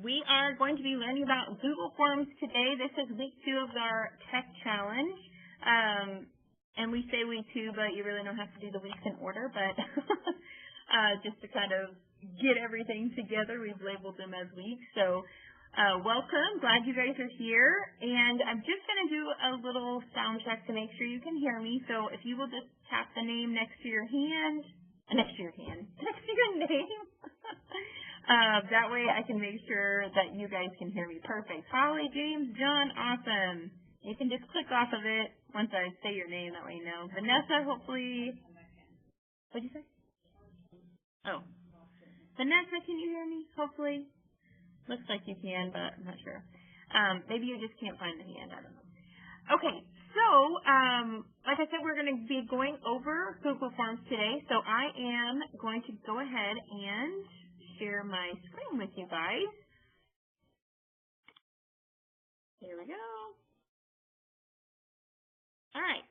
We are going to be learning about Google Forms today. This is week 2 of our tech challenge. And we say week 2, but you really don't have to do the weeks in order. But just to kind of get everything together, we've labeled them as weeks. So welcome. Glad you guys are here. And I'm just going to do a little sound check to make sure you can hear me. So if you will just tap the name next to your hand, next to your name. That way I can make sure that you guys can hear me. Perfect. Holly, James, John, awesome. You can just click off of it once I say your name, that way you know. Vanessa, hopefully. What'd you say? Oh. Vanessa, can you hear me? Hopefully. Looks like you can, but I'm not sure. Maybe you just can't find the hand. I don't know. Okay. So, like I said, we're going to be going over Google Forms today. So I am going to go ahead and share my screen with you guys. Here we go. All right.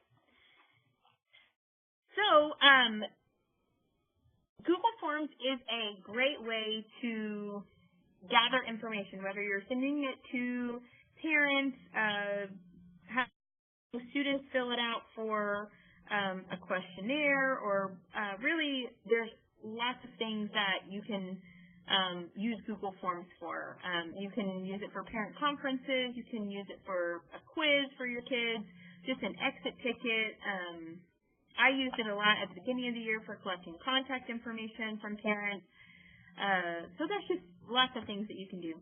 So, Google Forms is a great way to gather information, whether you're sending it to parents, have students fill it out for a questionnaire, or really there's lots of things that you can use Google Forms for. You can use it for parent conferences, you can use it for a quiz for your kids, just an exit ticket. I used it a lot at the beginning of the year for collecting contact information from parents. So there's just lots of things that you can do.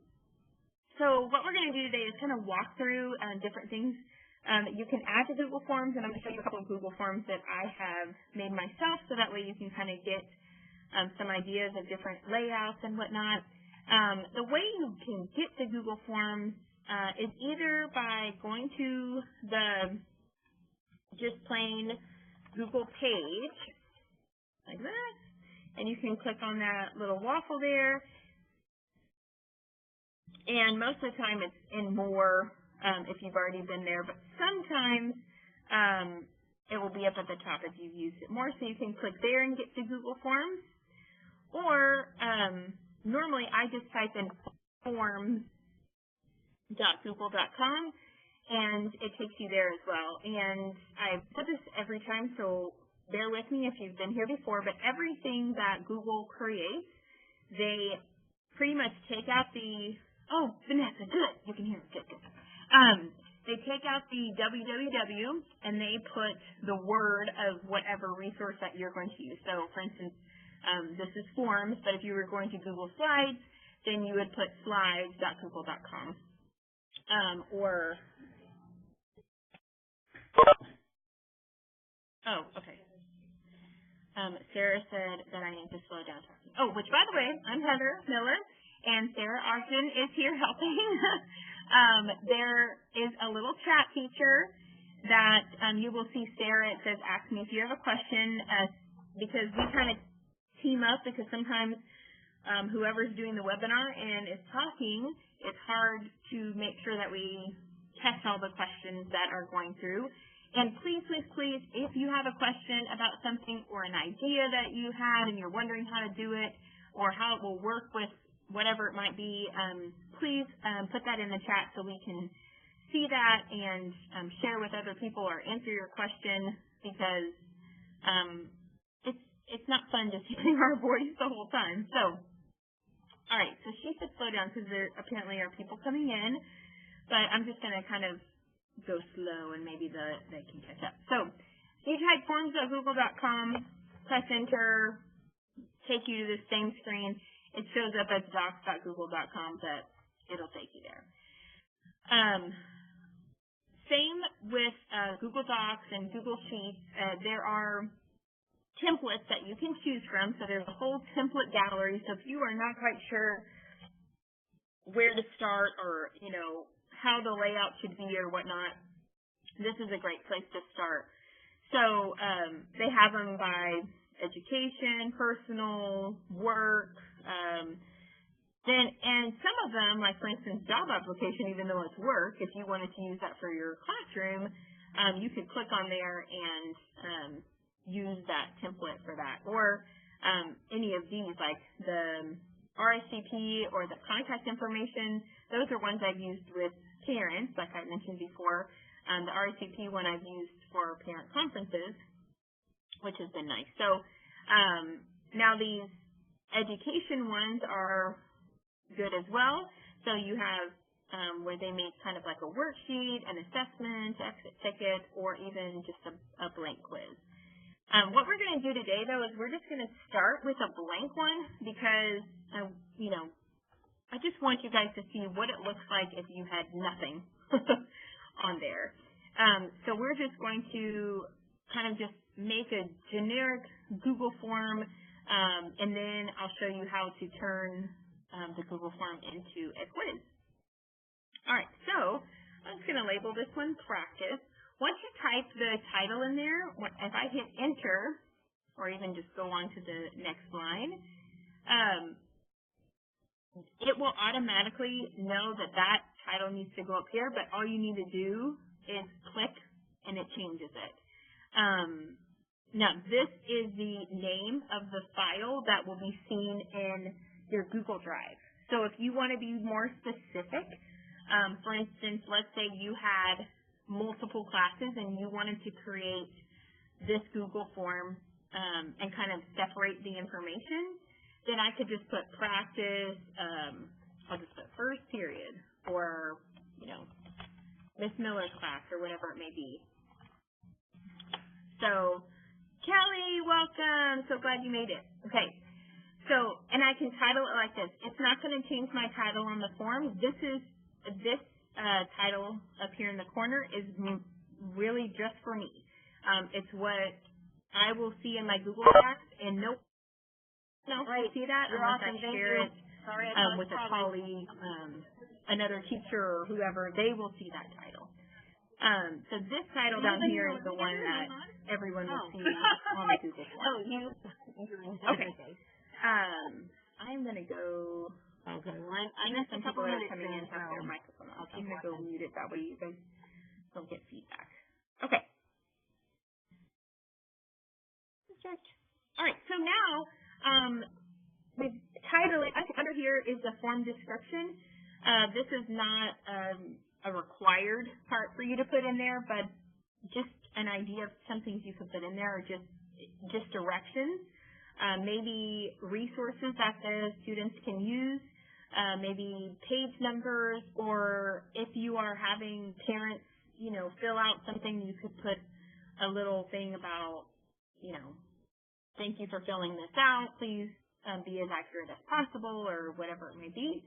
So what we're going to do today is kind of walk through different things that you can add to Google Forms, and I'm going to show you a couple of Google Forms that I have made myself, so that way you can kind of get some ideas of different layouts and whatnot. The way you can get to Google Forms is either by going to the just plain Google page, like that, and you can click on that little waffle there. And most of the time it's in more if you've already been there, but sometimes it will be up at the top if you've used it more, so you can click there and get to Google Forms. Or normally I just type in forms.google.com and it takes you there as well. And I put this every time, so bear with me if you've been here before, but everything that Google creates, they pretty much take out the, oh, Vanessa, good, you can hear me, good. They take out the www and they put the word of whatever resource that you're going to use. So, for instance, this is Forms, but if you were going to Google Slides, then you would put slides.google.com. Oh, okay. Sarah said that I need to slow down talking. Oh, which, by the way, I'm Heather Miller, and Sarah Ogden is here helping. There is a little chat feature that you will see Sarah. It says, ask me if you have a question, because we kind of team up, because sometimes whoever's doing the webinar and is talking, it's hard to make sure that we catch all the questions that are going through. And please, please, please, if you have a question about something or an idea that you had and you're wondering how to do it or how it will work with whatever it might be, please put that in the chat so we can see that and share with other people or answer your question, because it's not fun just hearing our voice the whole time. So, all right, so she said slow down because there apparently are people coming in, but I'm just going to kind of go slow and maybe they can catch up. So you type forms.google.com, press enter, take you to the same screen. It shows up as docs.google.com, but it'll take you there. Same with Google Docs and Google Sheets. There are templates that you can choose from, so there's a whole template gallery. So if you are not quite sure where to start, or how the layout should be or whatnot, this is a great place to start. So they have them by education, personal, work, and some of them, like for instance job application, even though it's work, if you wanted to use that for your classroom, you could click on there and use that template for that. Or any of these, like the RSVP or the contact information, those are ones I've used with parents, like I mentioned before. The RSVP one I've used for parent conferences, which has been nice. So now these education ones are good as well. So you have where they make kind of like a worksheet, an assessment, exit ticket, or even just a blank quiz. What we're going to do today, though, is we're just going to start with a blank one because, you know, I just want you guys to see what it looks like if you had nothing on there. So we're just going to kind of just make a generic Google form, and then I'll show you how to turn the Google form into a quiz. All right, so I'm just going to label this one practice. Once you type the title in there, if I hit enter, or even just go on to the next line, it will automatically know that that title needs to go up here, but all you need to do is click and it changes it. Now, this is the name of the file that will be seen in your Google Drive. So if you want to be more specific, for instance, let's say you had multiple classes and you wanted to create this Google form and kind of separate the information, then I could just put practice, I'll just put first period, or, you know, Miss Miller's class, or whatever it may be. So, Kelly, welcome. So glad you made it. Okay. So, and I can title it like this. It's not going to change my title on the form. This title up here in the corner is really just for me. It's what I will see in my Google Docs, and no one else will see that unless I share it with a colleague, another teacher, or whoever. They will see that title. So this title down here is the one that everyone will see on the Google form. Okay. I'm going to go. Okay. I know some people that are coming in have their microphone on. I'm going to go mute it. That way you guys don't get feedback. Okay. All right. So now, the title under here is the form description. This is not a required part for you to put in there, but just an idea of some things you could put in there, or just directions. Maybe resources that the students can use, maybe page numbers, or if you are having parents, you know, fill out something, you could put a little thing about, you know, thank you for filling this out, please be as accurate as possible, or whatever it may be.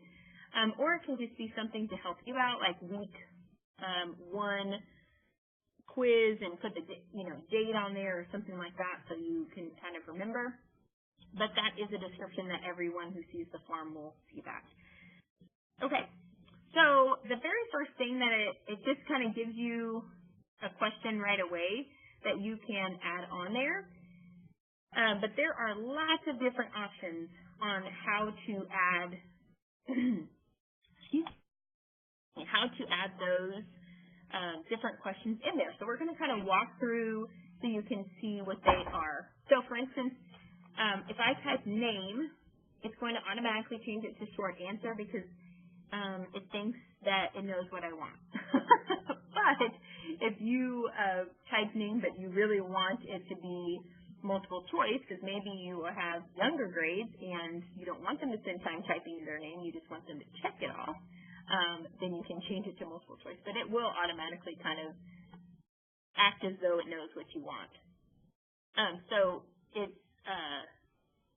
Or it can just be something to help you out, like week 1 quiz, and put the date on there or something like that, so you can kind of remember. But that is a description that everyone who sees the form will see that. Okay, so the very first thing that it just kind of gives you a question right away that you can add on there. But there are lots of different options on how to add those different questions in there. So we're going to kind of walk through so you can see what they are. So for instance, if I type name, it's going to automatically change it to short answer because it thinks that it knows what I want. But if you type name but you really want it to be multiple choice, because maybe you have younger grades and you don't want them to spend time typing their name, you just want them to check it off, then you can change it to multiple choice. But it will automatically kind of act as though it knows what you want. So it's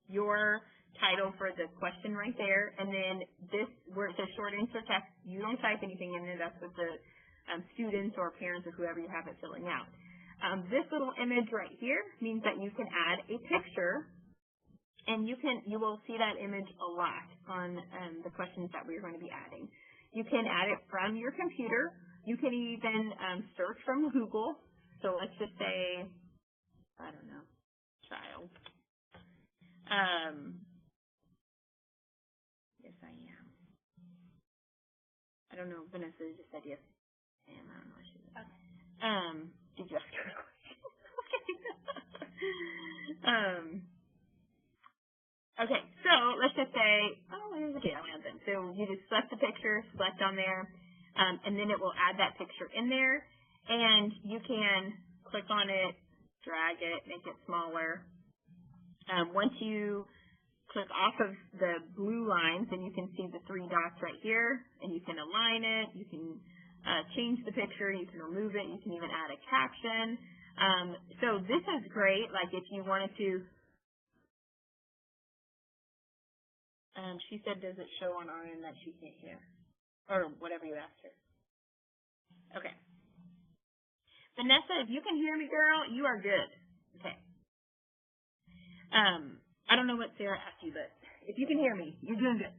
your title for the question right there, and then this, where it says short answer text, you don't type anything in there. That's what the students or parents or whoever you have it filling out. This little image right here means that you can add a picture, and you will see that image a lot on the questions that we're going to be adding. You can add it from your computer. You can even search from Google. So let's just say, I don't know, child. Yes, I am. I don't know. Vanessa just said yes, I am. I don't know what she said. Okay. Did you ask her a question? Okay. Okay, so let's just say, oh, there's a data land then. So you just select the picture, select on there, and then it will add that picture in there. And you can click on it, drag it, make it smaller. Once you click off of the blue lines, then you can see the 3 dots right here, and you can align it, you can change the picture, you can remove it, you can even add a caption. So this is great, like if you wanted to, she said, does it show on our end that she can't hear? Or whatever you asked her. Okay. Vanessa, if you can hear me, girl, you are good. Okay. I don't know what Sarah asked you, but if you can hear me, you're doing good.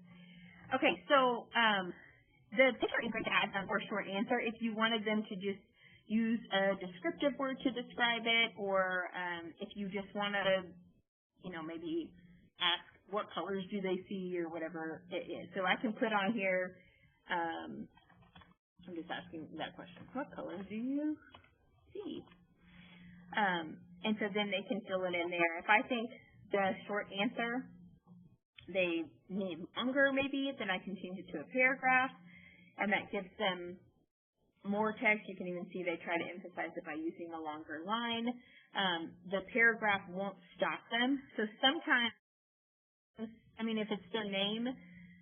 Okay, so the picture is going to add or short answer if you wanted them to just use a descriptive word to describe it, or if you just want to, maybe ask what colors do they see or whatever it is. So I can put on here, I'm just asking that question, what colors do you see? And so then they can fill it in there. If I think the short answer they need longer maybe, then I can change it to a paragraph, and that gives them more text. You can even see they try to emphasize it by using a longer line. The paragraph won't stop them. So sometimes, if it's their name,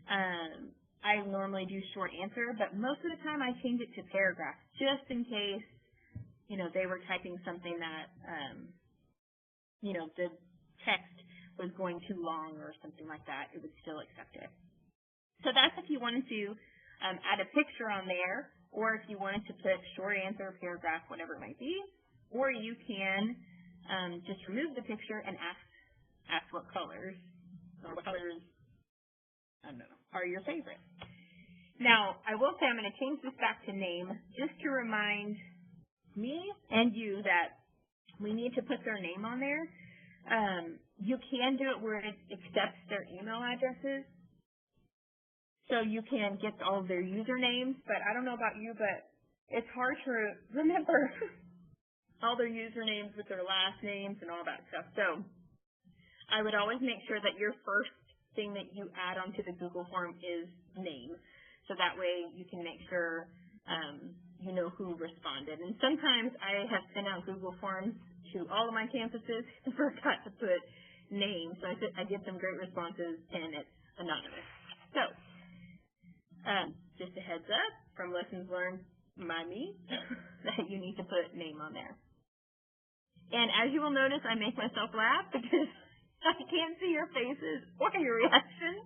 I normally do short answer, but most of the time I change it to paragraph just in case, they were typing something that, the text was going too long or something like that, it would still accept it. So that's if you wanted to add a picture on there, or if you wanted to put short answer, paragraph, whatever it might be, or you can just remove the picture and ask what colors, or what colors, I don't know, are your favorite. Now, I will say I'm going to change this back to name just to remind me and you that we need to put their name on there. You can do it where it accepts their email addresses. So you can get all of their usernames, but I don't know about you, but it's hard to remember all their usernames with their last names and all that stuff. So I would always make sure that your first thing that you add onto the Google form is name. So that way you can make sure you know who responded. And sometimes I have sent out Google Forms to all of my campuses and forgot to put name. So I get some great responses, and it's anonymous. So just a heads up from lessons learned by me that you need to put name on there. And as you will notice, I make myself laugh because I can't see your faces or your reactions.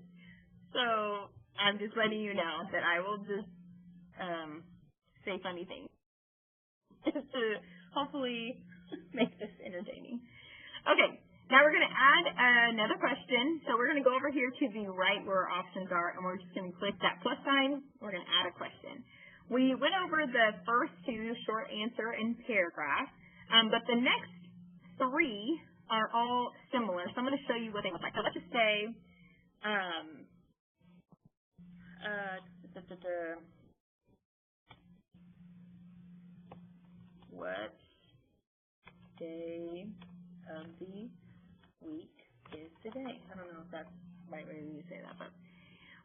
So I'm just letting you know that I will just say funny things to hopefully make this entertaining. Okay, now we're going to add another question. So we're going to go over here to the right where our options are, and we're just going to click that plus sign. We're going to add a question. We went over the first two, short answer and paragraph, but the next three are all similar. So I'm going to show you what they look like. So let's just say, what day of the week is today? I don't know if that's the right way to say that, but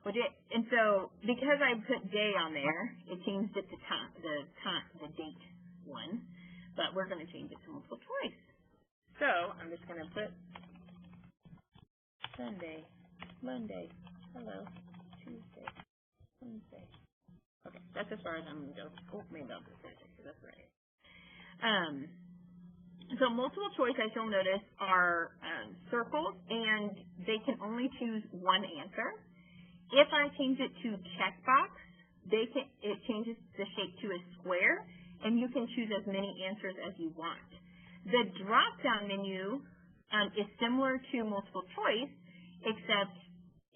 and so because I put day on there, it changed it to the date one, but we're going to change it to multiple choice. So I'm just going to put Sunday, Monday, hello, Tuesday, Wednesday. Okay, that's as far as I'm going to go. Oh, maybe I'll just say because that's right. So multiple choice, as you'll notice, are circles, and they can only choose one answer. If I change it to checkbox, it changes the shape to a square, and you can choose as many answers as you want. The drop-down menu is similar to multiple choice, except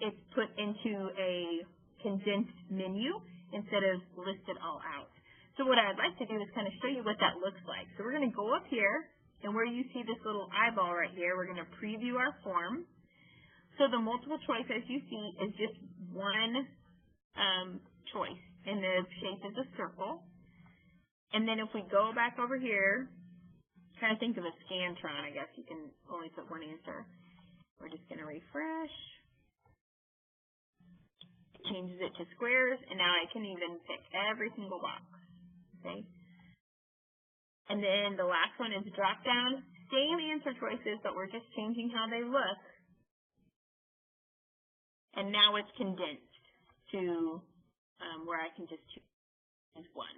it's put into a condensed menu instead of listed all out. So what I'd like to do is kind of show you what that looks like. So we're going to go up here, and where you see this little eyeball right here, we're going to preview our form. So the multiple choice, as you see, is just one choice, and the shape is a circle. And then if we go back over here, kind of think of a Scantron, I guess. You can only put one answer. We're just going to refresh. It changes it to squares, and now I can even pick every single box. Okay. And then the last one is drop down. Same answer choices, but we're just changing how they look. And now it's condensed to where I can just choose one,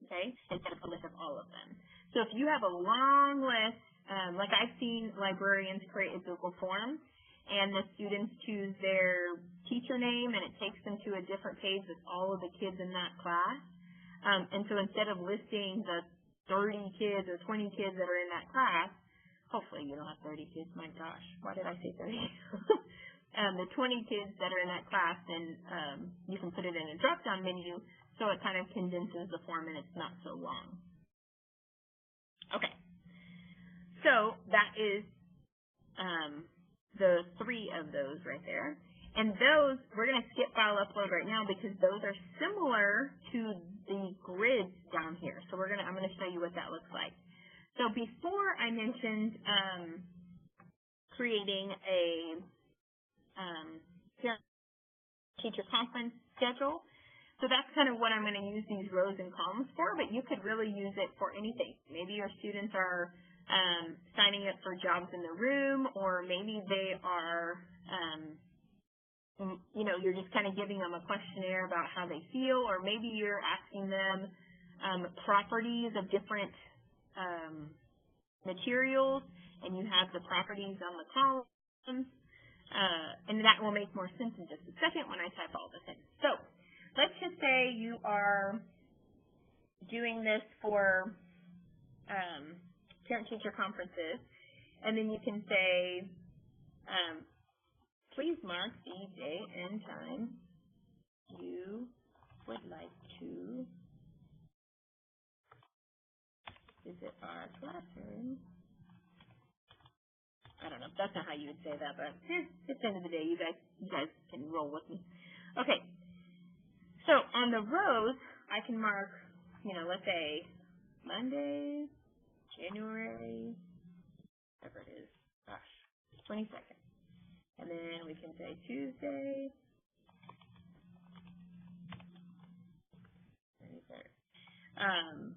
okay, instead of a list of all of them. So if you have a long list, like I've seen librarians create a Google form, and the students choose their teacher name, and it takes them to a different page with all of the kids in that class. And so instead of listing the 30 kids or 20 kids that are in that class, hopefully you don't have 30 kids, my gosh, why did I say 30? The 20 kids that are in that class, then you can put it in a drop-down menu, so it kind of condenses the form and it's not so long. Okay, so that is the 3 of those right there. And those, we're going to skip file upload right now because those are similar to the grids down here. So I'm going to show you what that looks like. So before I mentioned creating a teacher conference schedule. So that's kind of what I'm going to use these rows and columns for, but you could really use it for anything. Maybe your students are signing up for jobs in the room, or maybe they are, you know, you're just kind of giving them a questionnaire about how they feel, or maybe you're asking them properties of different materials, and you have the properties on the columns. And that will make more sense in just a second when I type all this in. So let's just say you are doing this for parent-teacher conferences, and then you can say, please mark the day and time you would like to visit our classroom. I don't know. That's not how you would say that, but at the end of the day, you guys can roll with me. Okay. So on the rows, I can mark, you know, let's say Monday, January, whatever it is, 22nd. And then we can say Tuesday, 23rd.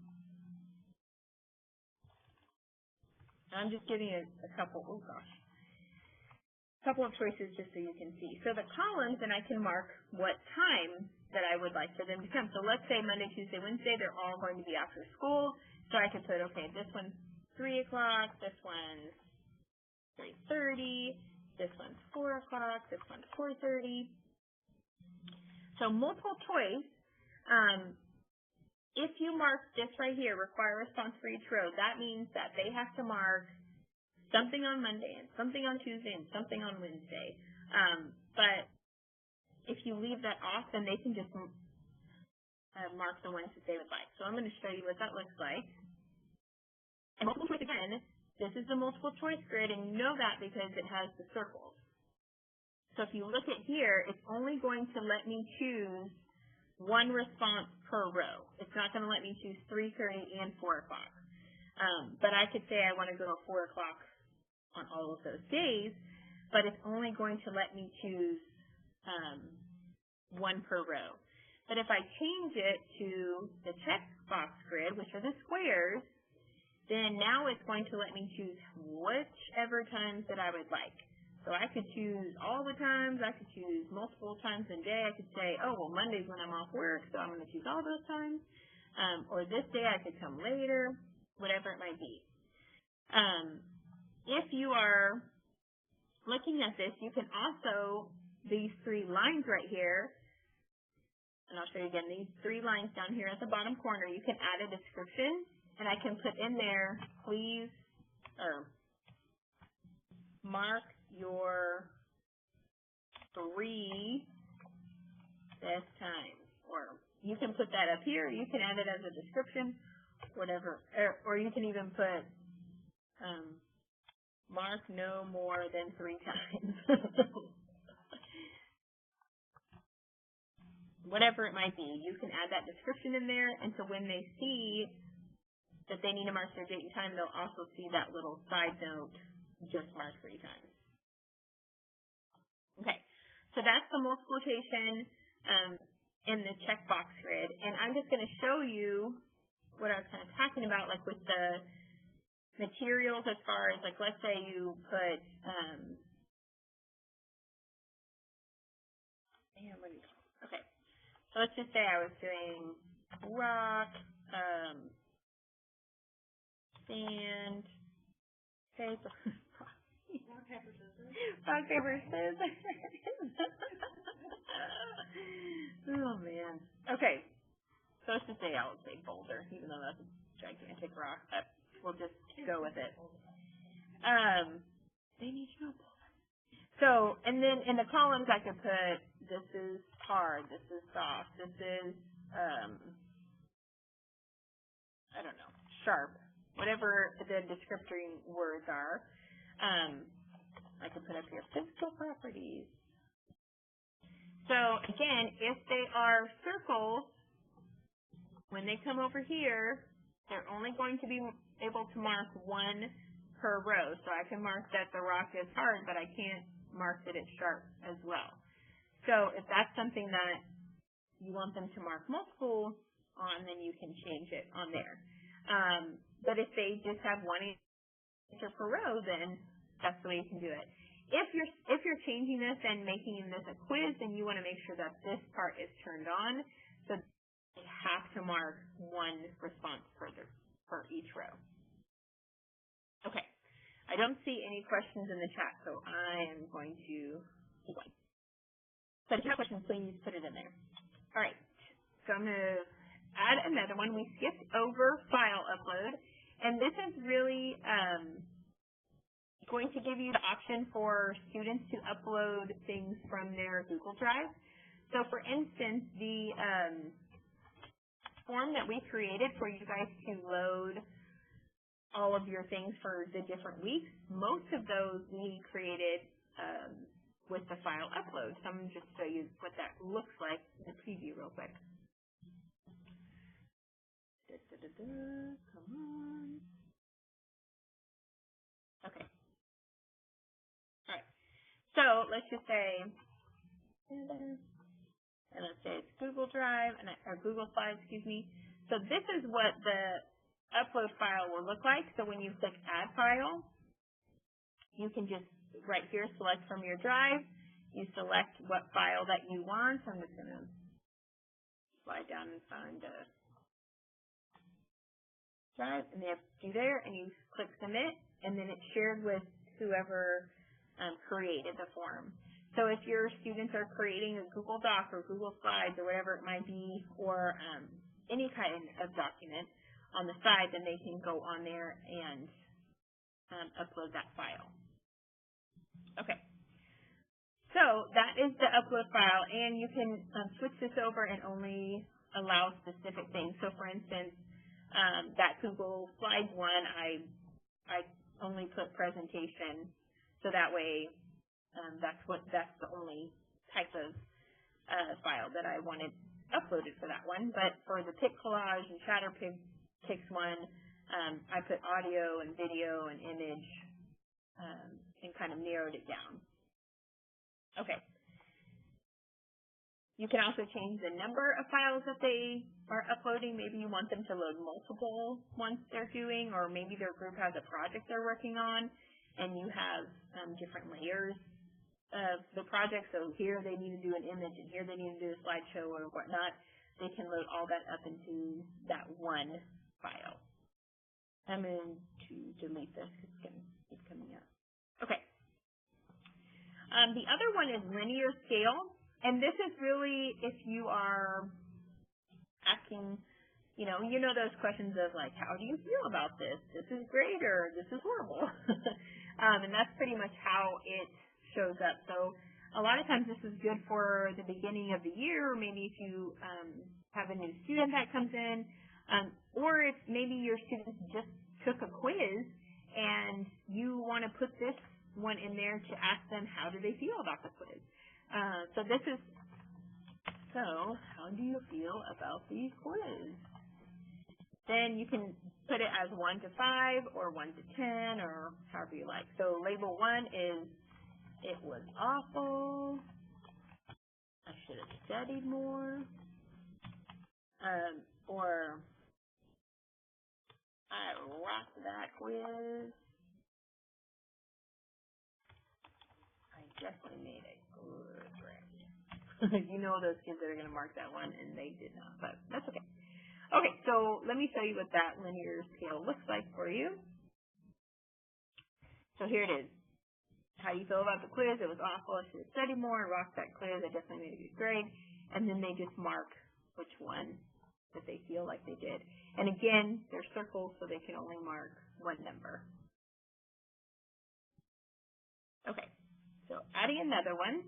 I'm just giving you a couple, oh gosh, couple of choices just so you can see. So the columns, and I can mark what time that I would like for them to come. So let's say Monday, Tuesday, Wednesday, they're all going to be after school. So I can put, okay, this one's 3 o'clock, this one's 3:30, this one's 4 o'clock, this one's 4:30. So multiple choice. If you mark this right here, require response for each row, that means that they have to mark something on Monday and something on Tuesday and something on Wednesday. But if you leave that off, then they can just mark the ones that they would like. So I'm going to show you what that looks like. And multiple choice again, this is the multiple choice grid, and you know that because it has the circles. So if you look at here, it's only going to let me choose one response per row. It's not going to let me choose 3:30 and 4 o'clock. But I could say I want to go to 4 o'clock on all of those days, but it's only going to let me choose one per row. But if I change it to the checkbox grid, which are the squares, then now it's going to let me choose whichever times that I would like. So I could choose all the times, I could choose multiple times in a day. I could say, oh, well, Monday's when I'm off work, so I'm going to choose all those times. Or this day I could come later, whatever it might be. If you are looking at this, you can also, these 3 lines right here, and I'll show you again, these 3 lines down here at the bottom corner, you can add a description, and I can put in there, please, or mark your 3 best times. Or you can put that up here, you can add it as a description, whatever, or you can even put mark no more than 3 times. Whatever it might be, you can add that description in there, and so when they see that they need to mark their date and time, they'll also see that little side note, just mark 3 times. So that's the multiplication in the checkbox grid. And I'm just going to show you what I was kind of talking about, like with the materials as far as, like, let's say you put, okay, so let's just say I was doing rock, sand, paper, rock, paper, scissors. Oh, man. Okay, so let's just say I would say boulder, even though that's a gigantic rock. We'll just go with it. They need to know boulder. So, and then in the columns I could put, this is hard, this is soft, this is, I don't know, sharp, whatever the descriptoring words are. I could put up here physical properties. So again, if they are circles, when they come over here, they're only going to be able to mark one per row. So I can mark that the rock is hard, but I can't mark that it's sharp as well. So if that's something that you want them to mark multiple on, then you can change it on there. But if they just have one answer per row, then that's the way you can do it. If you're changing this and making this a quiz, then you want to make sure that this part is turned on, so you have to mark one response per each row. Okay. I don't see any questions in the chat, so I am going to keep going. So if you have questions, please put it in there. All right. So I'm going to add another one. We skipped over file upload, and this is really going to give you the option for students to upload things from their Google Drive. So for instance, the form that we created for you guys to load all of your things for the different weeks, most of those we created with the file upload. So I'm going to just show you what that looks like in the preview real quick. Come on. Okay. All right. So let's just say, and let's say it's Google Drive, or Google Slides, excuse me. So this is what the upload file will look like. So when you click Add File, you can just right here select from your drive. You select what file that you want. I'm just going to slide down and find a drive, and they have to do there, and you click Submit, and then it's shared with whoever created the form. So if your students are creating a Google Doc or Google Slides or whatever it might be, or any kind of document on the side, then they can go on there and upload that file. Okay. So that is the upload file, and you can switch this over and only allow specific things. So for instance, that Google Slides one, I only put presentation, so that way that's the only type of file that I wanted uploaded for that one. But for the Pic Collage and Chatterpix one, I put audio and video and image and kind of narrowed it down. Okay. You can also change the number of files that they are uploading. Maybe you want them to load multiple ones they're doing, or maybe their group has a project they're working on, and you have different layers of the project. So here they need to do an image, and here they need to do a slideshow or whatnot. They can load all that up into that one file. I'm going to delete this because it's going to keep coming up. Okay. The other one is linear scale. And this is really if you are asking, you know those questions of like, how do you feel about this? This is great or this is horrible. And that's pretty much how it shows up. So a lot of times this is good for the beginning of the year, or maybe if you have a new student that comes in, or if maybe your students just took a quiz and you want to put this one in there to ask them how do they feel about the quiz. So how do you feel about the quiz? Then you can put it as 1 to 5 or 1 to 10 or however you like. So label 1 is it was awful. I should have studied more. Or I rocked that quiz. I definitely made a good grade. You know those kids that are going to mark that one, and they did not, but that's okay. Okay, so let me show you what that linear scale looks like for you. So here it is. How do you feel about the quiz? It was awful. I should have studied more. I rocked that quiz. I definitely made a good grade. And then they just mark which one that they feel like they did. And again, they're circles, so they can only mark one number. Okay, so adding another one.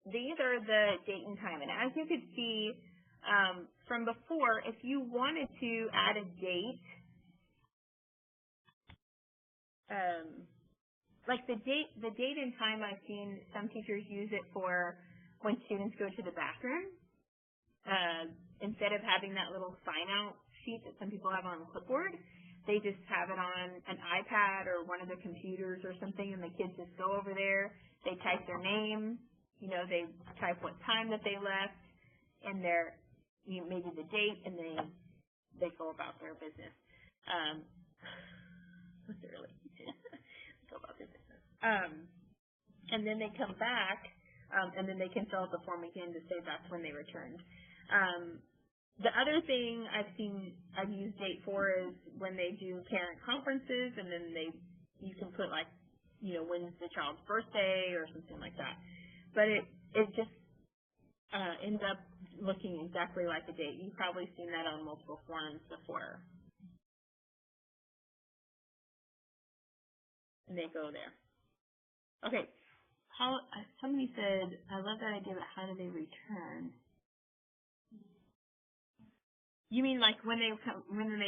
These are the date and time. And as you could see from before, if you wanted to add a date, like the date and time, I've seen some teachers use it for when students go to the bathroom. Instead of having that little sign-out sheet that some people have on the clipboard, they just have it on an iPad or one of the computers or something, and the kids just go over there, they type their name, you know, they type what time that they left, and their, maybe the date, and they go about their business. What's it really? Go about their business. And then they come back, and then they can fill out the form again to say that's when they returned. The other thing I've used date for is when they do parent conferences, and then you can put like, you know, when's the child's birthday or something like that. But it just ends up looking exactly like a date. You've probably seen that on multiple forms before. And they go there. Okay. Somebody said, I love that idea, but how do they return? You mean like when they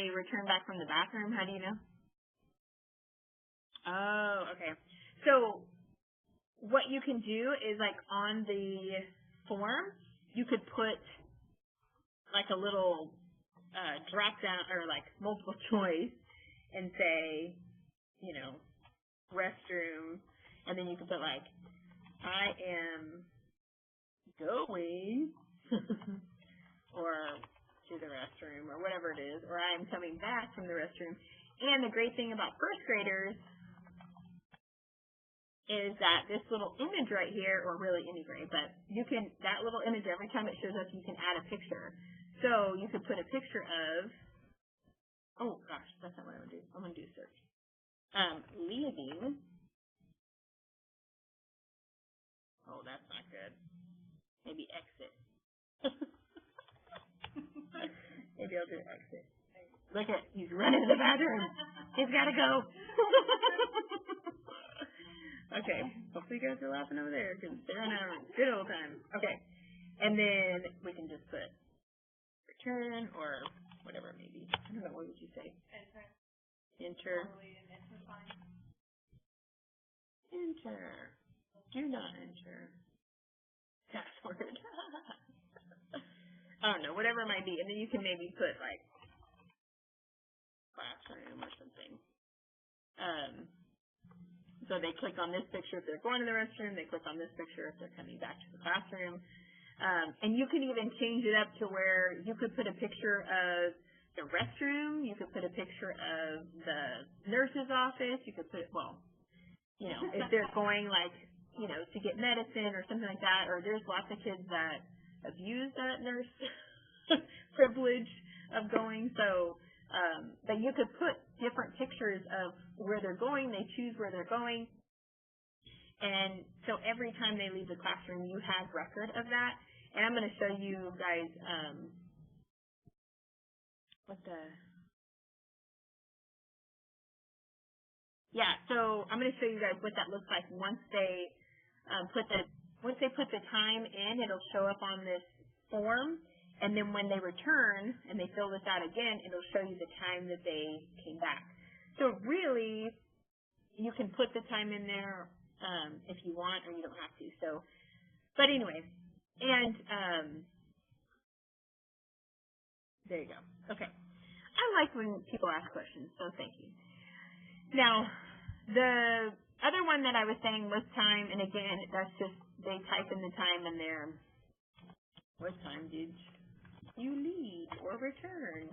return back from the bathroom? How do you know? Oh, okay. So what you can do is like on the form, you could put like a little drop down or like multiple choice and say, you know, restroom, and then you can put like, I am going or to the restroom or whatever it is, or I am coming back from the restroom. And the great thing about first graders is that this little image right here, or really any grade, but you can, that little image, every time it shows up, you can add a picture. So you could put a picture of, oh gosh, that's not what I'm going to do. I'm going to do search. Leaving. Oh, that's not good. Maybe exit. Maybe I'll do exit. Look at, he's running to the bathroom. He's got to go. Okay, hopefully you guys are laughing over there because they're on a good old time. Okay, and then we can just put return or whatever it may be. I don't know, what would you say? Enter. Enter. Do not enter. Password. I don't know, whatever it might be. And then you can maybe put like classroom or something. So they click on this picture if they're going to the restroom. They click on this picture if they're coming back to the classroom. And you can even change it up to where you could put a picture of the restroom. You could put a picture of the nurse's office. You could put, well, you know, if they're going like, you know, to get medicine or something like that, or there's lots of kids that have used that nurse privilege of going. So, but you could put different pictures of where they're going. They choose where they're going. And so every time they leave the classroom, you have record of that. And I'm going to show you guys so I'm going to show you guys what that looks like once they put the time in. It'll show up on this form, and then when they return and they fill this out again, it'll show you the time that they came back. So really, you can put the time in there if you want, or you don't have to. So, but anyway, and there you go. Okay. I like when people ask questions, so thank you. Now, the other one that I was saying was time, and again, that's just they type in the time in their What time did you leave or return?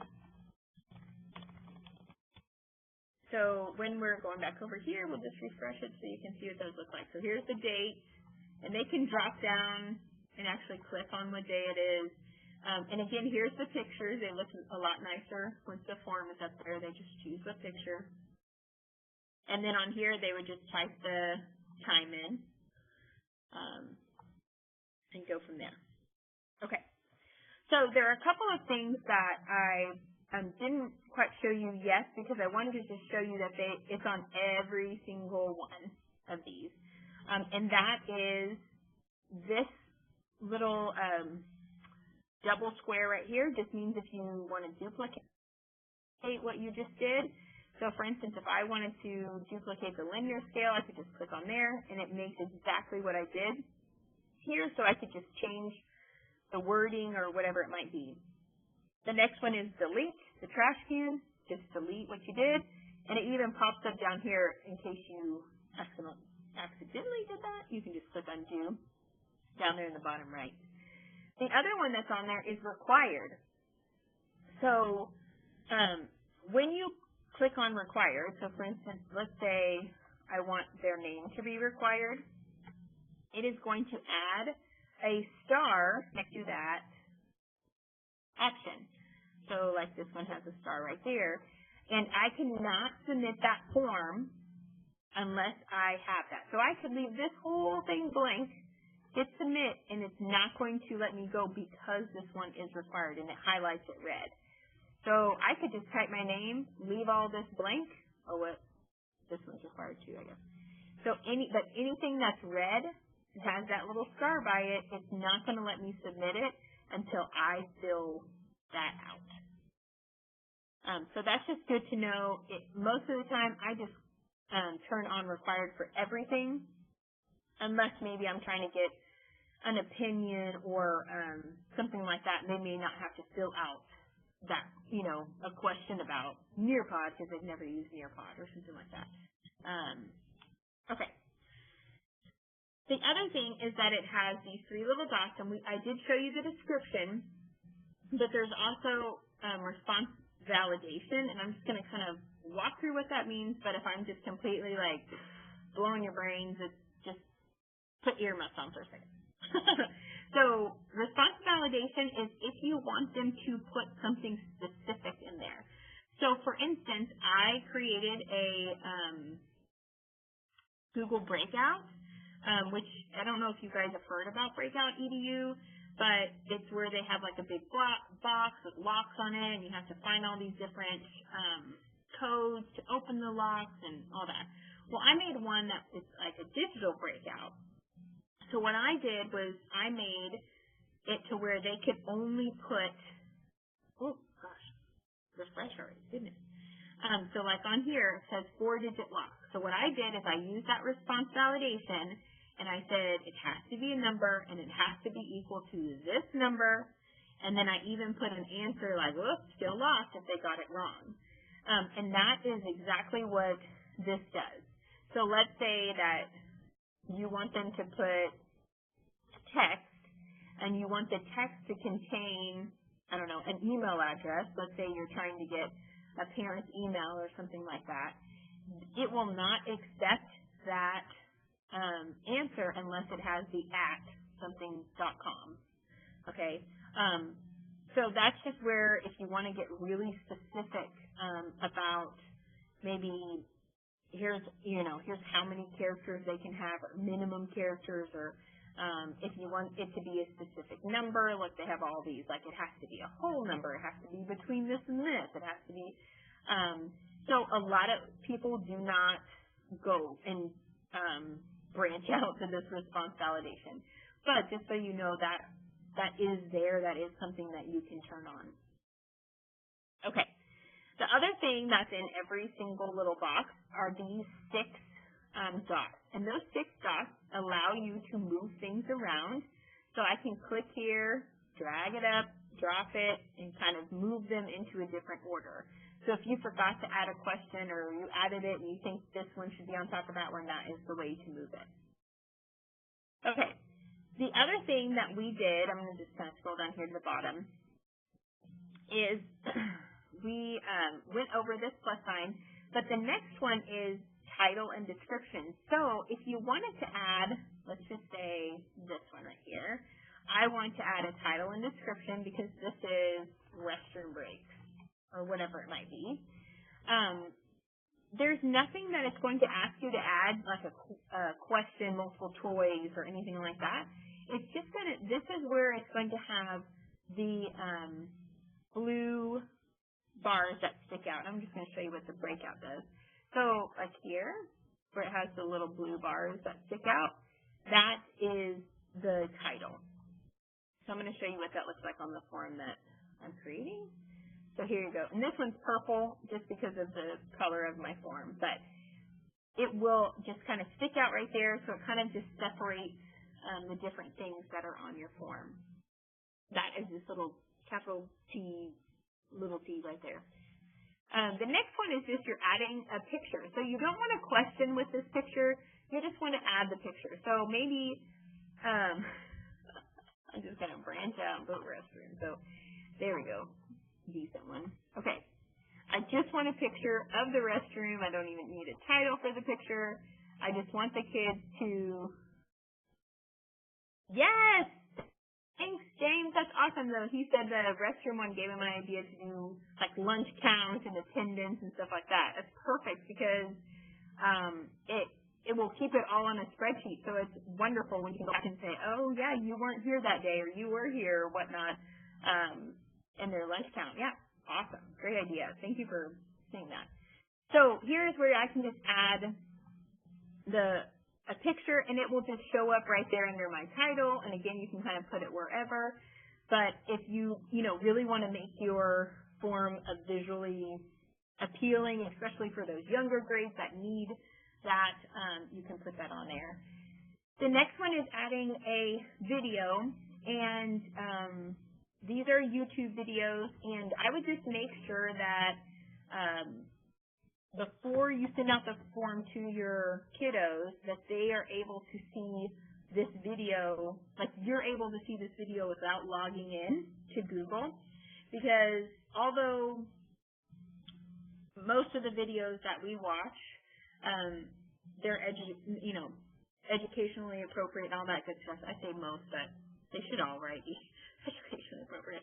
So when we're going back over here, we'll just refresh it so you can see what those look like. So here's the date, and they can drop down and actually click on what day it is. And again, here's the pictures. They look a lot nicer once the form is up there. They just choose the picture. And then on here, they would just type the time in and go from there. Okay. So there are a couple of things that I didn't quite show you yet because I wanted to just show you that it's on every single one of these. And that is this little double square right here just means if you want to duplicate what you just did. So for instance, if I wanted to duplicate the linear scale, I could just click on there and it makes exactly what I did here. So I could just change the wording or whatever it might be. The next one is delete the trash can. Just delete what you did. And it even pops up down here in case you accidentally did that. You can just click undo down there in the bottom right. The other one that's on there is required. So when you click on required, so for instance, let's say I want their name to be required, it is going to add a star next to that action. So like this one has a star right there. And I cannot submit that form unless I have that. So I could leave this whole thing blank, hit submit, and it's not going to let me go because this one is required, and it highlights it red. So I could just type my name, leave all this blank. Oh, what? This one's required too, I guess. So anything that's red and has that little star by it, it's not going to let me submit it until I fill that out. So that's just good to know. Most of the time, I just turn on required for everything, unless maybe I'm trying to get an opinion or something like that. They may not have to fill out that, a question about Nearpod because they've never used Nearpod or something like that. Okay. The other thing is that it has these three little dots, and I did show you the description, but there's also response validation, and I'm just going to kind of walk through what that means, but if I'm just completely like blowing your brains, it's just put earmuffs on for a second. So response validation is if you want them to put something specific in there. So for instance, I created a Google Breakout, which I don't know if you guys have heard about Breakout EDU, but it's where they have like a big box with locks on it, and you have to find all these different codes to open the locks and all that. Well, I made one that is like a digital breakout. So what I did was I made it to where they could only put, oh gosh, refresh already, didn't it? So like on here, it says 4-digit lock. So what I did is I used that response validation, and I said it has to be a number, and it has to be equal to this number, and then I even put an answer like, whoops, still lost if they got it wrong. And that is exactly what this does. So let's say that you want them to put text, and you want the text to contain, I don't know, an email address. Let's say you're trying to get a parent's email or something like that. It will not accept that answer unless it has the @something.com. Okay? So that's just where if you want to get really specific about maybe here's how many characters they can have, or minimum characters, or if you want it to be a specific number, like they have all these, like it has to be a whole number, it has to be between this and this, it has to be, so a lot of people do not go and branch out to this response validation. But just so you know that is there, that is something that you can turn on. Okay. The other thing that's in every single little box are these 6 dots. And those 6 dots allow you to move things around. So I can click here, drag it up, drop it, and kind of move them into a different order. So if you forgot to add a question or you added it and you think this one should be on top of that one, that is the way to move it. Okay. The other thing that we did, I'm going to just kind of scroll down here to the bottom, is we went over this plus sign, but the next one is title and description. So if you wanted to add, let's just say this one right here, I want to add a title and description because this is restroom breaks or whatever it might be. There's nothing that it's going to ask you to add, like a question, multiple choice, or anything like that. It's just going to, this is where it's going to have the blue bars that stick out. I'm just going to show you what the breakout does. So, like here, where it has the little blue bars that stick out, that is the title. So I'm going to show you what that looks like on the form that I'm creating. So here you go. And this one's purple just because of the color of my form. But it will just kind of stick out right there, so it kind of just separates the different things that are on your form. That is this little capital T, little t right there. The next one is just you're adding a picture. So you don't want to question with this picture. You just want to add the picture. So maybe I'm just going to branch out and put restroom. So there we go. Decent one. Okay. I just want a picture of the restroom. I don't even need a title for the picture. I just want the kids to... Yes! Thanks, James. That's awesome, though. He said the restroom one gave him an idea to do, like, lunch count and attendance and stuff like that. That's perfect because it will keep it all on a spreadsheet. So it's wonderful when you go back and say, oh, yeah, you weren't here that day or you were here or whatnot. And their lunch count. Yeah, awesome. Great idea. Thank you for saying that. So here's where I can just add a picture, and it will just show up right there under my title. And again, you can kind of put it wherever. But if you really want to make your form visually appealing, especially for those younger grades that need that, you can put that on there. The next one is adding a video, and these are YouTube videos, and I would just make sure that before you send out the form to your kiddos, that they are able to see this video, like you're able to see this video without logging in to Google, because although most of the videos that we watch, they're educationally appropriate and all that good stuff. I say most, but they should all, right, be educationally appropriate.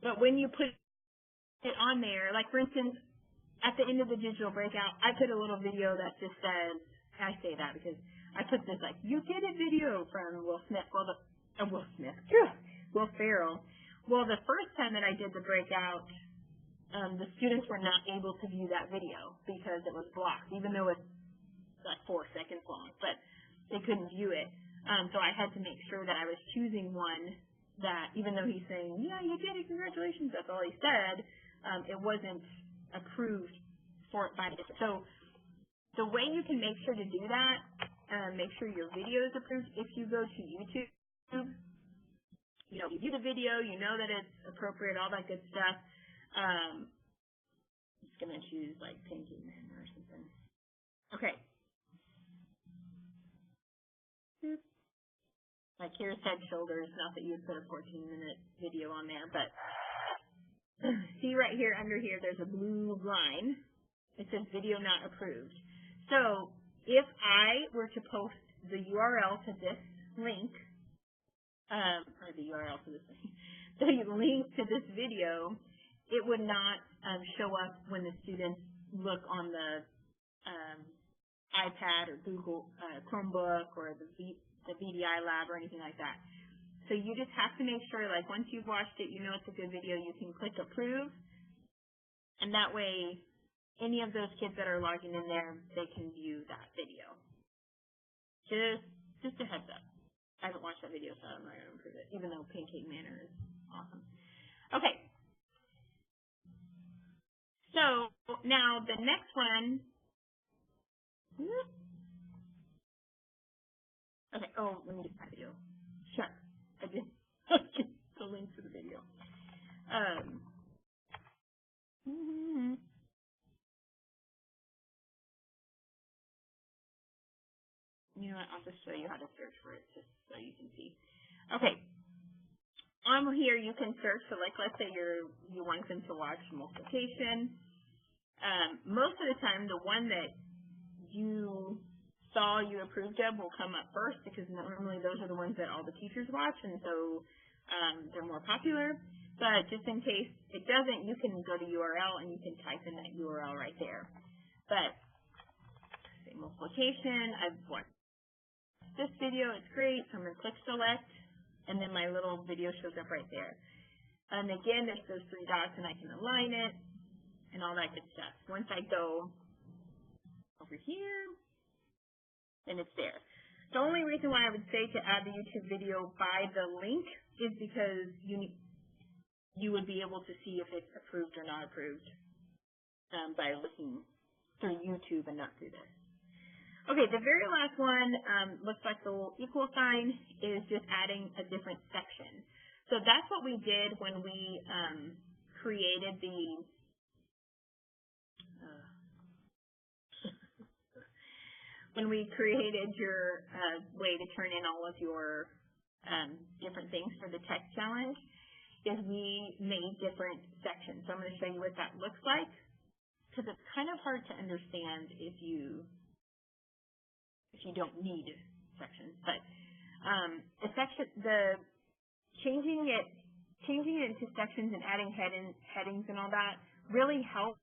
But when you put it on there, like for instance, at the end of the digital breakout, I put a little video that just says, I say that because I put this like, you did a video from Will Smith. Well, Will Ferrell. Well, the first time that I did the breakout, the students were not able to view that video because it was blocked, even though it's like 4 seconds long, but they couldn't view it. So I had to make sure that I was choosing one that, even though he's saying, yeah, you did it, congratulations, that's all he said, it wasn't approved for it by the district. So the way you can make sure to do that, make sure your video is approved, if you go to YouTube, you view the video, you know that it's appropriate, all that good stuff. I'm just going to choose like Pancake Man or something. Okay. Like here's head shoulders, not that you would put a 14-minute video on there, but see right here under here there's a blue line. It says video not approved. So if I were to post the URL to this link, or the URL to this link, the link to this video, it would not show up when the students look on the iPad or Google Chromebook or the VDI Lab or anything like that. So you just have to make sure, like once you've watched it, you know it's a good video, you can click approve, and that way any of those kids that are logging in there, they can view that video. Just a heads up. I haven't watched that video, so I'm not going to approve it, even though Pancake Manor is awesome. Okay. So now the next one. Okay, oh, let me get that video. Sure, I did get the link to the video. I'll just show you how to search for it just so you can see. Okay. On here you can search, so like let's say you want them to watch multiplication. Most of the time the one that you saw you approved of will come up first because normally those are the ones that all the teachers watch, and so they're more popular. But just in case it doesn't, you can go to URL and you can type in that URL right there. But say multiplication, I've watched this video, it's great, so I'm going to click select, and then my little video shows up right there. And again, there's those three dots and I can align it and all that good stuff. Once I go over here, then it's there. The only reason why I would say to add the YouTube video by the link is because you would be able to see if it's approved or not approved by looking through YouTube and not through this. Okay, the very last one looks like the little equal sign is just adding a different section. So that's what we did when we created the your way to turn in all of your different things for the tech challenge, is we made different sections. So I'm going to show you what that looks like, because it's kind of hard to understand if you don't need sections. But changing it into sections and adding headings and all that really helps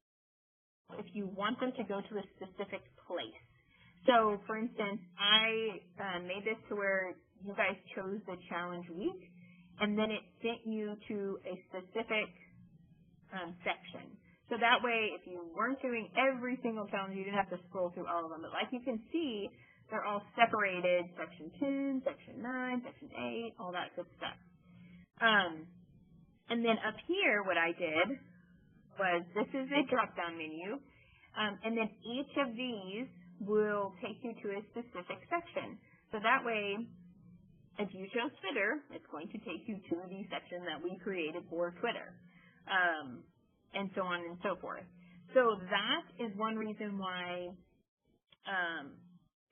if you want them to go to a specific place. So, for instance, I made this to where you guys chose the challenge week, and then it sent you to a specific section. So that way, if you weren't doing every single challenge, you didn't have to scroll through all of them. But like you can see, they're all separated, section 10, section 9, section 8, all that good stuff. And then up here, what I did was, this is a drop-down menu, and then each of these will take you to a specific section. So that way, if you chose Twitter, it's going to take you to the section that we created for Twitter, and so on and so forth. So that is one reason why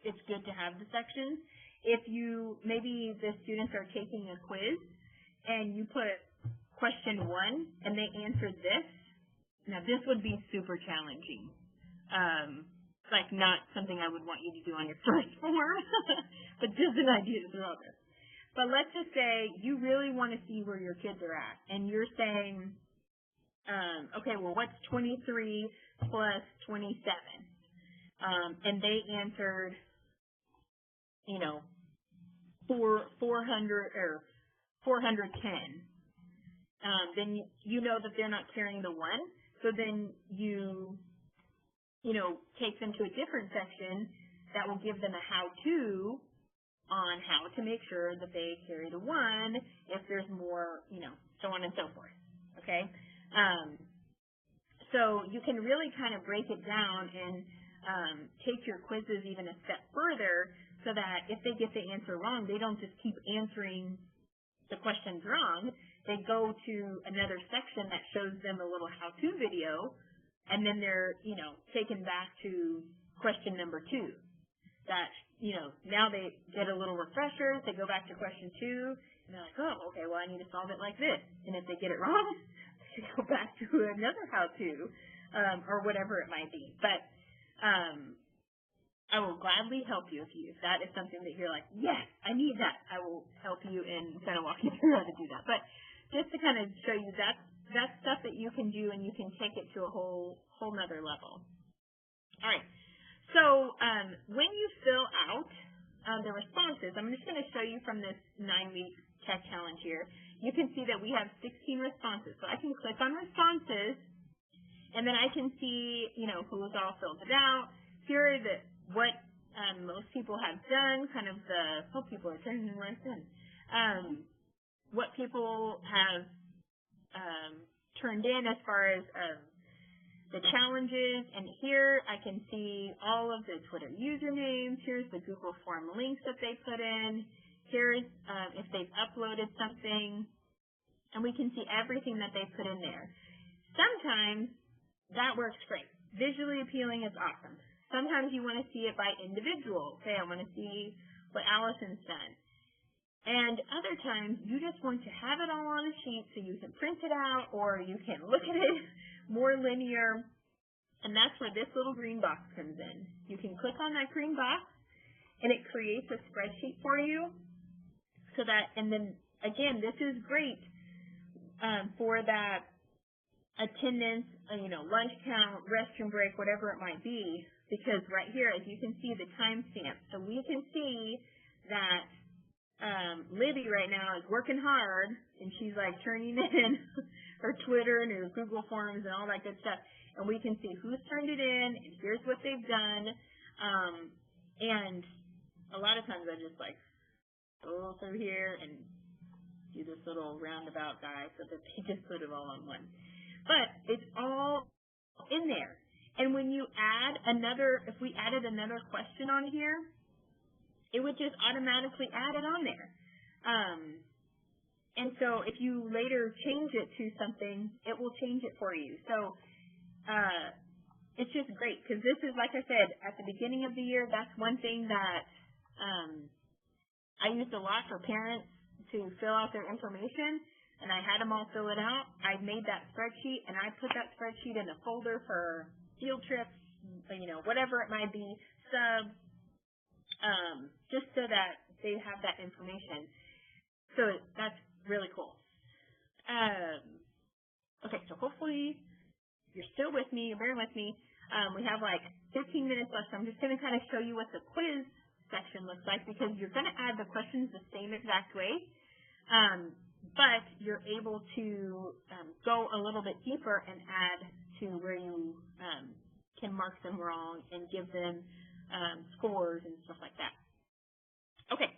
it's good to have the sections. If maybe the students are taking a quiz, and you put question 1, and they answered this, now this would be super challenging. Like not something I would want you to do on your first form, but just an idea to throw out there. But let's just say you really want to see where your kids are at, and you're saying, okay, well, what's 23 plus 27? And they answered, 400 or 410. Then you know that they're not carrying the 1, so then you take them to a different section that will give them a how-to on how to make sure that they carry the 1, if there's more, so on and so forth, okay? So you can really kind of break it down and take your quizzes even a step further so that if they get the answer wrong, they don't just keep answering the questions wrong. They go to another section that shows them a little how-to video, and then they're, taken back to question number 2. That, now they get a little refresher, they go back to question 2, and they're like, oh, okay, well, I need to solve it like this. And if they get it wrong, they go back to another how-to, or whatever it might be. But I will gladly help you if that is something that you're like, yes, I need that. I will help you and kind of walk you through how to do that. But just to kind of show you that's stuff that you can do, and you can take it to a whole nother level. All right. So when you fill out the responses, I'm just going to show you from this 9-week tech challenge here. You can see that we have 16 responses. So I can click on responses, and then I can see, who's all filled it out. Here are what most people have done, kind of people are turning right in. What people have turned in as far as the challenges, and here I can see all of the Twitter usernames. Here's the Google form links that they put in. Here's if they've uploaded something, and we can see everything that they put in there. Sometimes that works great. Visually appealing is awesome. Sometimes you want to see it by individual. Okay, I want to see what Allison's done. And other times, you just want to have it all on a sheet so you can print it out or you can look at it more linear. And that's where this little green box comes in. You can click on that green box, and it creates a spreadsheet for you. So that, and then, again, this is great for that attendance, lunch count, restroom break, whatever it might be. Because right here, as you can see, the timestamp. So we can see that Libby right now is working hard, and she's like turning in her Twitter and her Google Forms and all that good stuff. And we can see who's turned it in, and here's what they've done. And a lot of times I just like go through here and do this little roundabout guy so that they just put it all on one. But it's all in there. And when you add if we added another question on here, it would just automatically add it on there. And so if you later change it to something, it will change it for you. So it's just great because this is, like I said, at the beginning of the year, that's one thing that I used a lot for parents to fill out their information, and I had them all fill it out. I made that spreadsheet, and I put that spreadsheet in a folder for field trips, whatever it might be, just so that they have that information. So that's really cool. Okay, so hopefully you're still with me, you're bearing with me. We have like 15 minutes left, so I'm just going to kind of show you what the quiz section looks like because you're going to add the questions the same exact way, but you're able to go a little bit deeper and add to where you can mark them wrong and give them scores and stuff like that. Okay,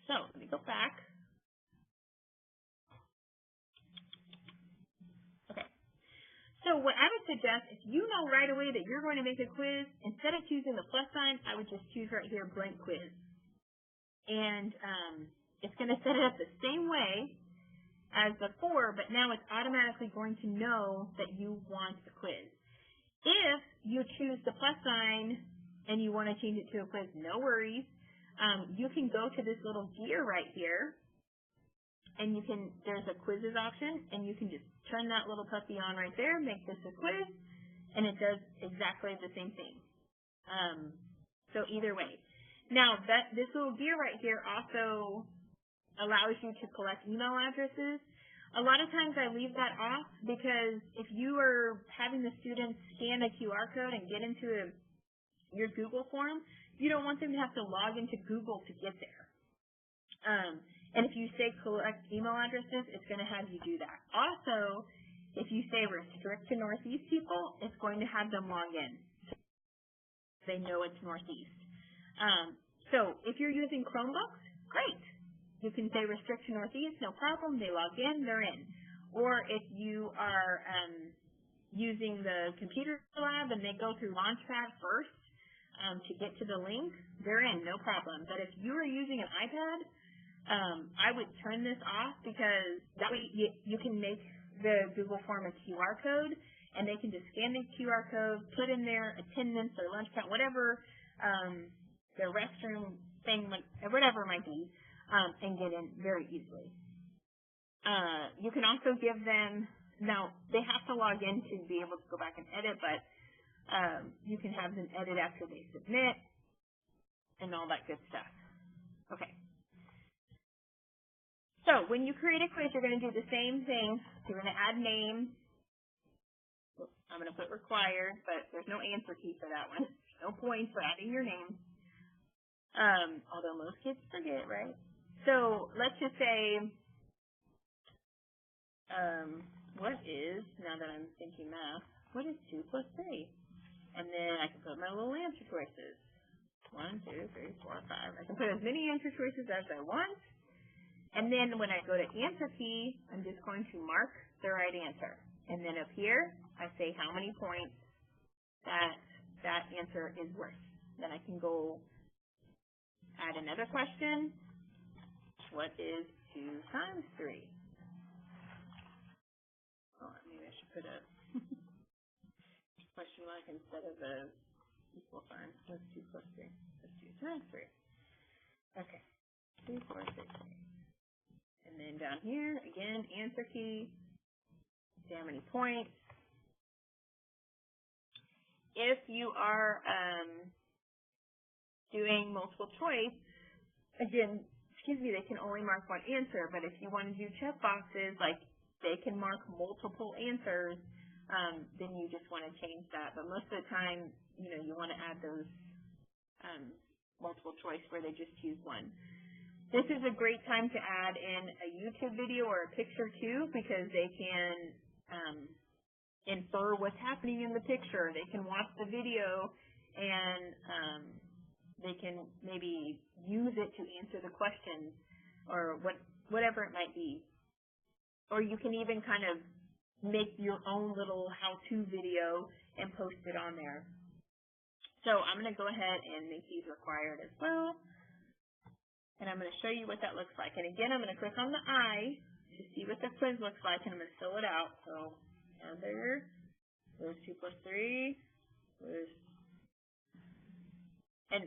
so let me go back. Okay, so what I would suggest, if you know right away that you're going to make a quiz, instead of choosing the plus sign, I would just choose right here, blank quiz. And it's going to set it up the same way as before, but now it's automatically going to know that you want a quiz. If you choose the plus sign and you want to change it to a quiz, no worries. You can go to this little gear right here, and there's a quizzes option, and you can just turn that little puppy on right there, make this a quiz, and it does exactly the same thing. So either way. Now, this little gear right here also allows you to collect email addresses. A lot of times I leave that off because if you are having the students scan a QR code and get into your Google form, you don't want them to have to log into Google to get there. And if you say collect email addresses, it's going to have you do that. Also, if you say restrict to Northeast people, it's going to have them log in so they know it's Northeast. So if you're using Chromebooks, great. You can say restrict to Northeast, no problem. They log in, they're in. Or if you are using the computer lab and they go through Launchpad first to get to the link, they're in, no problem. But if you are using an iPad, I would turn this off because that way you can make the Google form a QR code, and they can just scan the QR code, put in their attendance or lunch count, whatever their restroom thing, whatever it might be, and get in very easily. You can also give them, now they have to log in to be able to go back and edit, but you can have them edit after they submit and all that good stuff. Okay. So when you create a quiz, you're going to do the same thing. You're going to add name. I'm going to put required, but there's no answer key for that one. No point for adding your name. Although most kids forget, right? So let's just say, what is, now that I'm thinking math, what is 2 plus 3? And then I can put my little answer choices. 1, 2, 3, 4, 5. I can put as many answer choices as I want. And then when I go to answer key, I'm just going to mark the right answer. And then up here, I say how many points that answer is worth. Then I can go add another question. What is 2 times 3? Oh, maybe I should put a question mark instead of a equal sign. What's 2 plus 3? What's 2 times 3? Okay. 2, 4, 6. And then down here, again, answer key. See how many points. If you are doing multiple choice, again, they can only mark one answer, but if you want to do check boxes, like they can mark multiple answers, then you just want to change that. But most of the time, you want to add those multiple choice where they just choose one. This is a great time to add in a YouTube video or a picture too, because they can infer what's happening in the picture. They can watch the video and they can maybe use it to answer the question or whatever it might be. Or you can even kind of make your own little how-to video and post it on there. So I'm going to go ahead and make these required as well. And I'm going to show you what that looks like. And again, I'm going to click on the eye to see what the quiz looks like, and I'm going to fill it out. So Heather, quiz 2 plus 3, quiz. And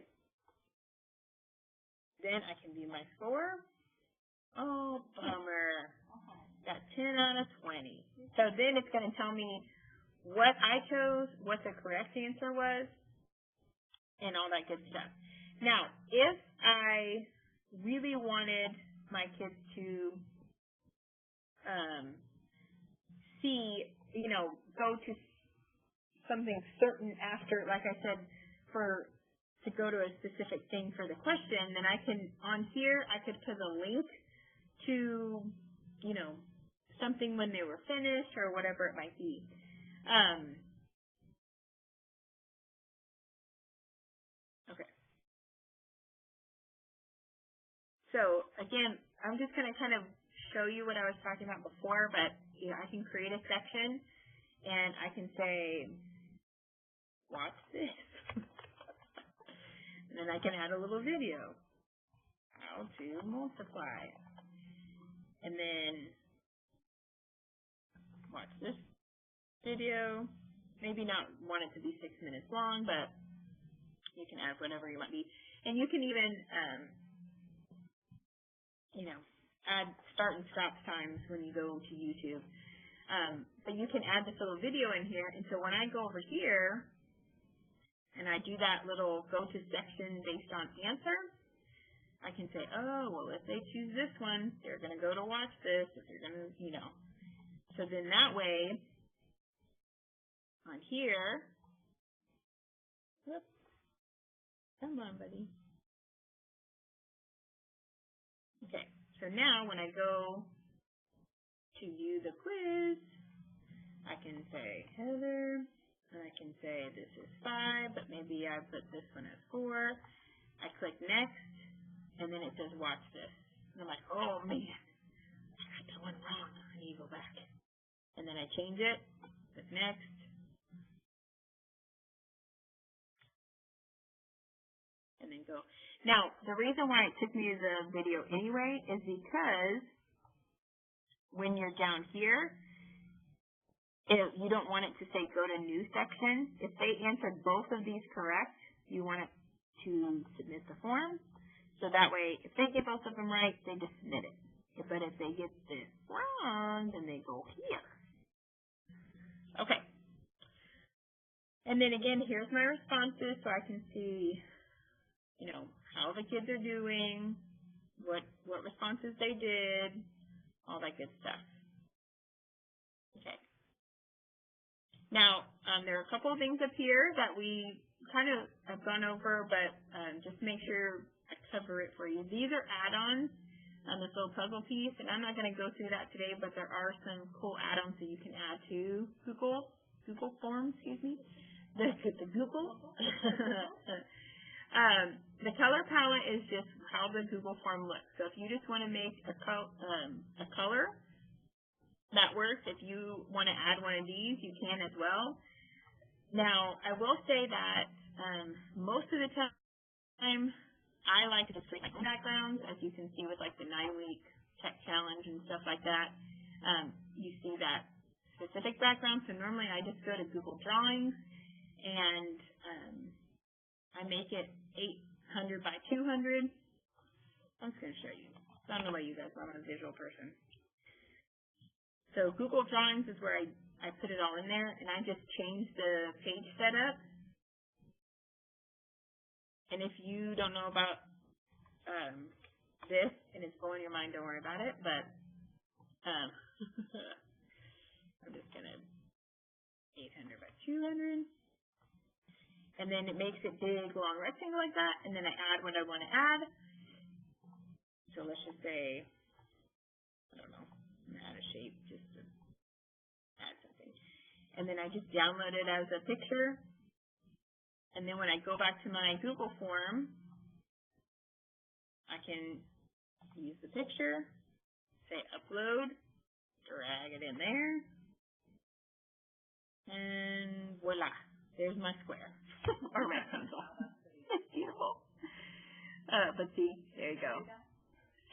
then I can view my score. Oh, bummer. Got 10 out of 20. So then it's going to tell me what I chose, what the correct answer was, and all that good stuff. Now, if I really wanted my kids to see, go to something certain after, like I said, to go to a specific thing for the question, then I can, on here, I could put a link to, something when they were finished or whatever it might be. Okay. So, again, I'm just going to kind of show you what I was talking about before, but, I can create a section, and I can say, watch this. And then I can add a little video. How to multiply. And then watch this video. Maybe not want it to be 6 minutes long, but you can add whatever you want to be. And you can even, add start and stop times when you go to YouTube. But you can add this little video in here. And so when I go over here, and I do that little go-to section based on answer, I can say, oh, well, if they choose this one, they're going to go to watch this. If they're going to, So then that way, on here, whoops, come on, buddy. Okay, so now when I go to view the quiz, I can say Heather. And I can say this is 5, but maybe I put this one as 4. I click next, and then it says watch this. And I'm like, oh man, I got that one wrong. I need to go back. And then I change it, click next. And then go. Now, the reason why it took me to the video anyway is because when you're down here, you don't want it to say go to new section. If they answered both of these correct, you want it to submit the form. So that way, if they get both of them right, they just submit it. But if they get this wrong, then they go here. Okay. And then again, here's my responses, so I can see, how the kids are doing, what responses they did, all that good stuff. Okay. Now, there are a couple of things up here that we kind of have gone over, but just make sure I cover it for you. These are add-ons on this little puzzle piece, and I'm not going to go through that today, but there are some cool add-ons that you can add to Google Forms, the Google. The color palette is just how the Google form looks. So if you just want to make a color, that works. If you want to add one of these, you can as well. Now, I will say that most of the time, I like to just create my own backgrounds, as you can see with like the 9-week tech challenge and stuff like that. You see that specific background. So normally I just go to Google Drawings and I make it 800 by 200. I'm just going to show you. I don't know about you guys, but I'm a visual person. So Google Drawings is where I put it all in there, and I just changed the page setup. And if you don't know about this and it's blowing your mind, don't worry about it. But I'm just going to 800 by 200. And then it makes it big, long rectangle like that. And then I add what I want to add. So let's just say, I don't know, I'm going to add a shape just to add something. And then I just download it as a picture. And then when I go back to my Google form, I can use the picture, say upload, drag it in there, and voila, there's my square, or rectangle. It's beautiful. But see, there you go.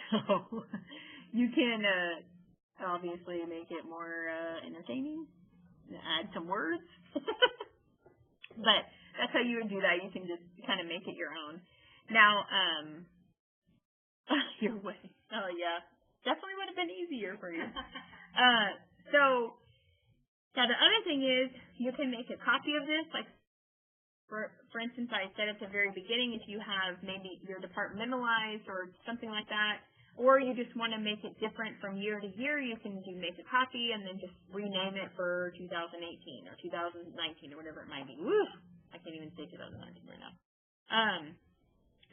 So you can obviously make it more entertaining, add some words. But that's how you would do that. You can just kind of make it your own. Now, your way. Oh, yeah. Definitely would have been easier for you. So, now the other thing is you can make a copy of this. Like, for instance, I said at the very beginning, if you have maybe you're departmentalized or something like that, or you just want to make it different from year to year, you can make a copy and then just rename it for 2018 or 2019 or whatever it might be. Woo! I can't even say 2019 right now.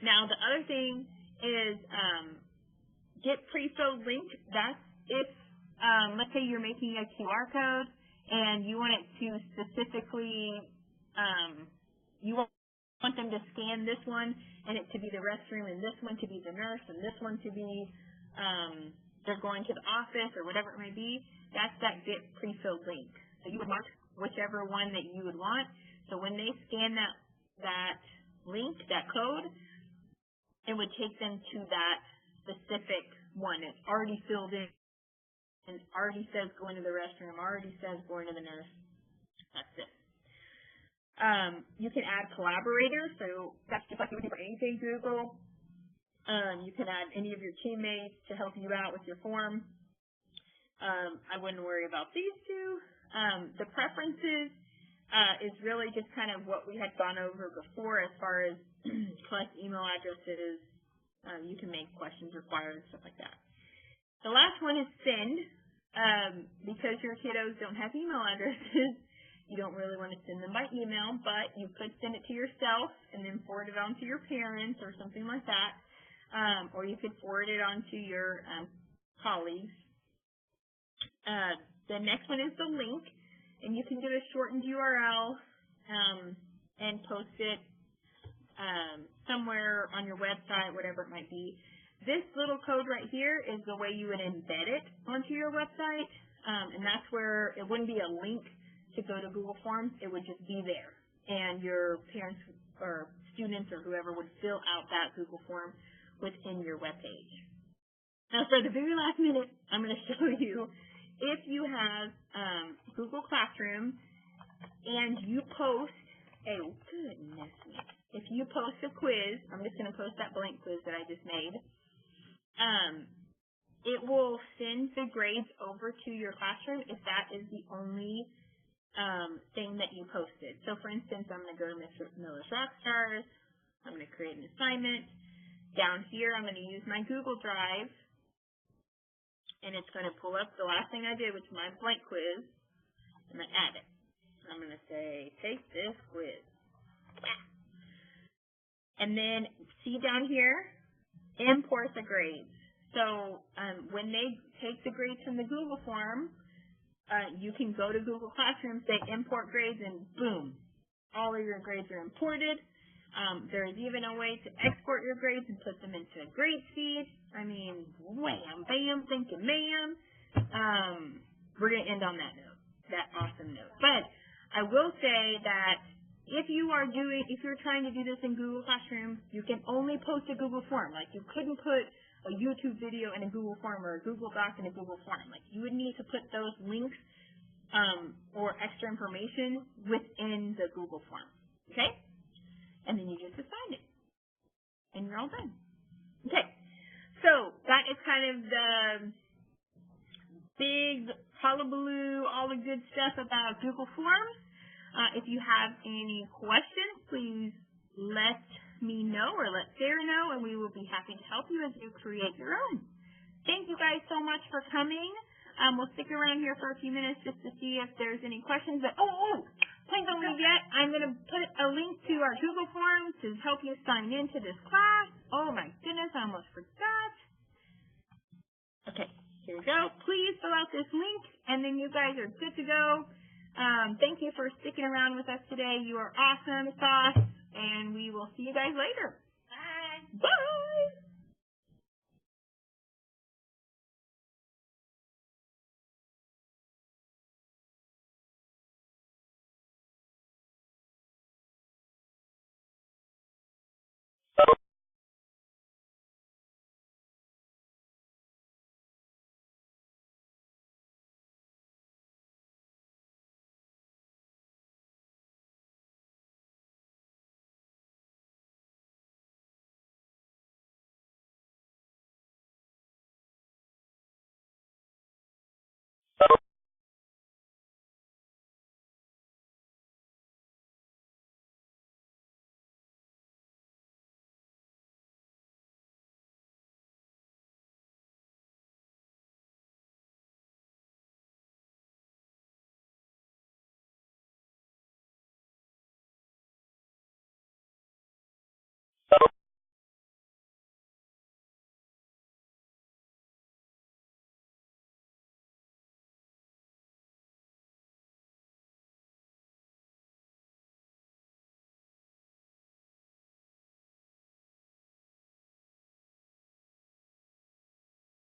Now, the other thing is get pre-filled link. That's if, let's say you're making a QR code and you want it to specifically, you want them to scan this one and it to be the restroom and this one to be the nurse and this one to be they're going to the office or whatever it may be. That's that get pre-filled link. So you would mark whichever one that you would want. So when they scan that link, that code, it would take them to that specific one. It's already filled in and already says going to the restroom, already says going to the nurse. That's it. You can add collaborators, so that's just like you would do for anything Google. You can add any of your teammates to help you out with your form. I wouldn't worry about these two. The preferences is really just kind of what we had gone over before as far as collect email addresses. You can make questions required and stuff like that. The last one is send. Because your kiddos don't have email addresses, you don't really want to send them by email, but you could send it to yourself and then forward it on to your parents or something like that. Or you could forward it on to your colleagues. The next one is the link, and you can get a shortened URL and post it somewhere on your website, whatever it might be. This little code right here is the way you would embed it onto your website, and that's where it wouldn't be a link to go to Google Forms. It would just be there, and your parents or students or whoever would fill out that Google form within your web page. Now, for the very last minute, I'm going to show you if you have Google Classroom and you post if you post a quiz, I'm just going to post that blank quiz that I just made. It will send the grades over to your classroom if that is the only thing that you posted. So, for instance, I'm going to go to Mr. Miller's Rockstars. I'm going to create an assignment. Down here, I'm going to use my Google Drive, and it's going to pull up the last thing I did, which is my blank quiz. I'm going to add it. I'm going to say, take this quiz. And then, see down here, import the grades. So, when they take the grades from the Google form, you can go to Google Classroom, say import grades, and boom, all of your grades are imported. There is even a way to export your grades and put them into a grade feed. I mean, wham, bam, thank you, ma'am. We're going to end on that note, that awesome note. But I will say that if you're trying to do this in Google Classroom, you can only post a Google form. Like, you couldn't put a YouTube video in a Google form or a Google Doc in a Google form. Like, you would need to put those links or extra information within the Google form. Okay? And then you just assign it. And you're all done. Okay. So that is kind of the big hullabaloo, all the good stuff about Google Forms. If you have any questions, please let me know or let Sarah know, and we will be happy to help you as you create your own. Thank you guys so much for coming. We'll stick around here for a few minutes just to see if there's any questions. But please don't leave yet. I'm going to put a link to our Google Forms to help you sign into this class. Oh my goodness, I almost forgot. Okay, here we go. Please fill out this link, and then you guys are good to go. Thank you for sticking around with us today. You are awesome sauce, and we will see you guys later. Bye. Bye.